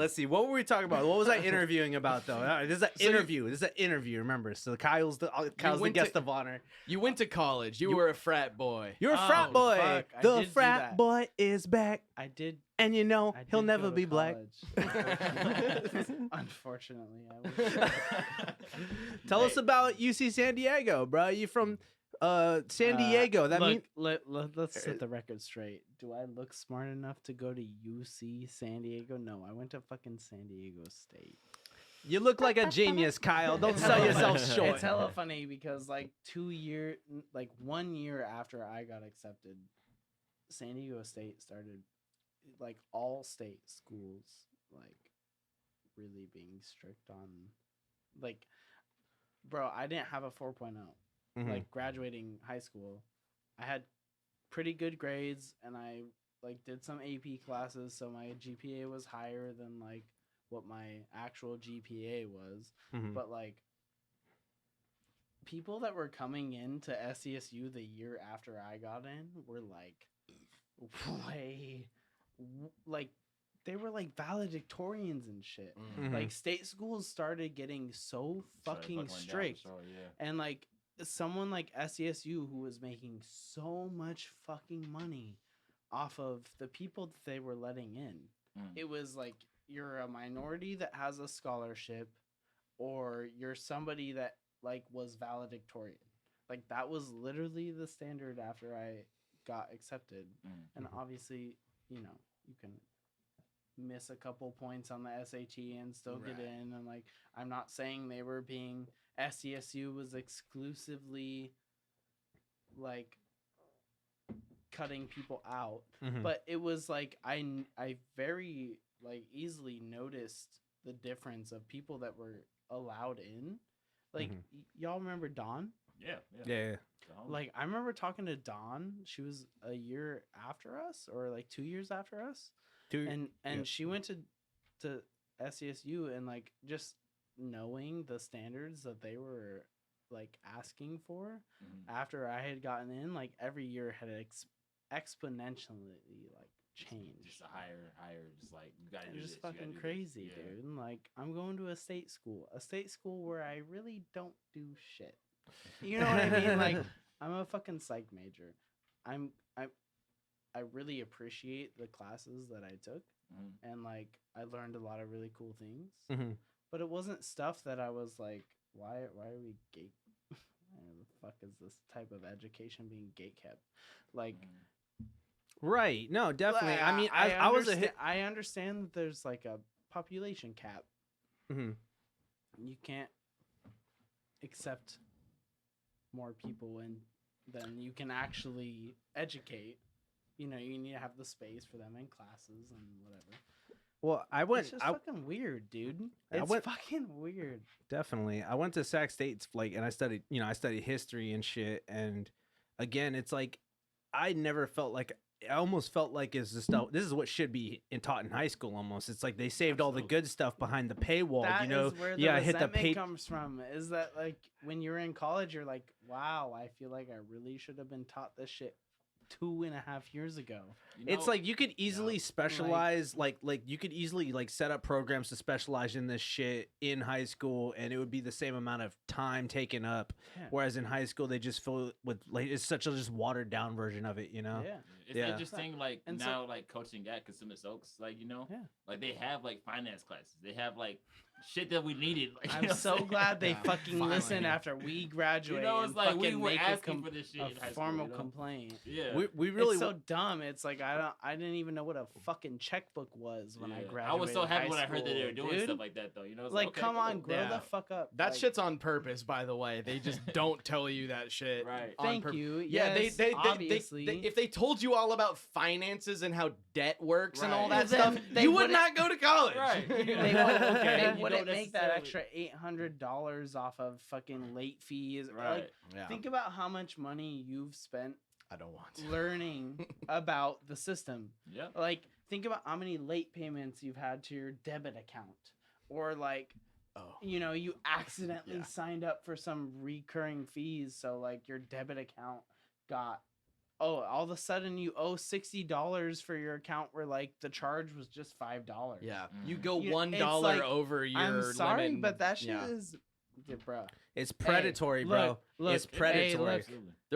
let's see. What were we talking about? What was I interviewing about though? This is an interview. This is an interview. Remember? So Kyle's the guest of honor. You went to college. You were a frat boy. You're a frat boy. Fuck. The frat boy is back. I did. And you know I he'll did never go to be black. college. Unfortunately, I was. Tell us about UC San Diego, bro. You from San Diego? That look, means let's set the record straight. Do I look smart enough to go to UC San Diego? No, I went to fucking San Diego State. you look like a genius, Kyle. Don't sell yourself short. It's hella funny because like 1 year after I got accepted, San Diego State started like all state schools like really being strict on like, bro, I didn't have a 4.0. Like graduating high school, I had pretty good grades and I like did some AP classes, so my GPA was higher than like what my actual GPA was. But like people that were coming into SCSU the year after I got in were like way like they were like valedictorians and shit. Like state schools started getting so fucking strict. And like someone like SCSU who was making so much fucking money off of the people that they were letting in. It was like you're a minority that has a scholarship or you're somebody that like was valedictorian. Like that was literally the standard after I got accepted. And obviously, you know, you can miss a couple points on the SAT and still get in. And like, I'm not saying they were being SCSU was exclusively like cutting people out, but it was like I very like easily noticed the difference of people that were allowed in. Like y'all remember Dawn? Yeah. Like I remember talking to Dawn. She was a year after us, or like 2 years after us. And she went to SCSU, and like just knowing the standards that they were like asking for after I had gotten in, like every year had exponentially like changed. Just a higher, just like you gotta do just this, fucking crazy, dude. And like I'm going to a state school where I really don't do shit. You know what I mean? Like I'm a fucking psych major. I really appreciate the classes that I took, and like I learned a lot of really cool things. But it wasn't stuff that I was like, why are we gate? Why the fuck is this type of education being gatekept? Like, right? No, definitely. I mean, I understand that there's like a population cap. You can't accept more people and then you can actually educate. You know, you need to have the space for them in classes and whatever. Well, It's just fucking weird, dude. It's fucking weird. Definitely. I went to Sac State, like, and I studied history and shit. And again, it's like, I almost felt like this is what should be taught in high school. Almost, it's like they saved all the good stuff behind the paywall. That you know, is where the resentment comes from. Is that like when you're in college, you're like, wow, I feel like I really should have been taught this shit 2.5 years ago. It's like you could easily specialize, like you could easily like set up programs to specialize in this shit in high school, and it would be the same amount of time taken up. Yeah. Whereas in high school, they just fill with like it's such a just watered down version of it, you know. Yeah, it's interesting. Like and now, like coaching at Casimus Oaks, like like they have like finance classes. They have like shit that we needed. Like, I'm so glad they fucking listened after we graduated. You know, it's like we were asking for this shit in high formal school, complaint. Yeah, we really it's so dumb. It's like I didn't even know what a fucking checkbook was when I graduated. I was so happy when I heard that they were doing stuff like that, though. You know, it's like okay, come on, cool. grow the fuck up. That shit's on purpose, by the way. They just don't tell you that shit. Right. Thank you. Yeah, yes, they obviously. if they told you all about finances and how debt works and all that Then stuff, they you would not go to college. Right. They wouldn't make that extra $800 off of fucking late fees. Right. Like, think about how much money you've spent. I don't want to. Learning about the system. Yeah. Like, think about how many late payments you've had to your debit account. Or, like, you accidentally signed up for some recurring fees. So, like, your debit account got all of a sudden you owe $60 for your account where like the charge was just $5. Yeah, Mhm. you go You- $1 it's like, over your I'm sorry, limit. but that shit yeah. is, bro. It's predatory, Hey, bro. look, It's hey, predatory. look, Absolutely.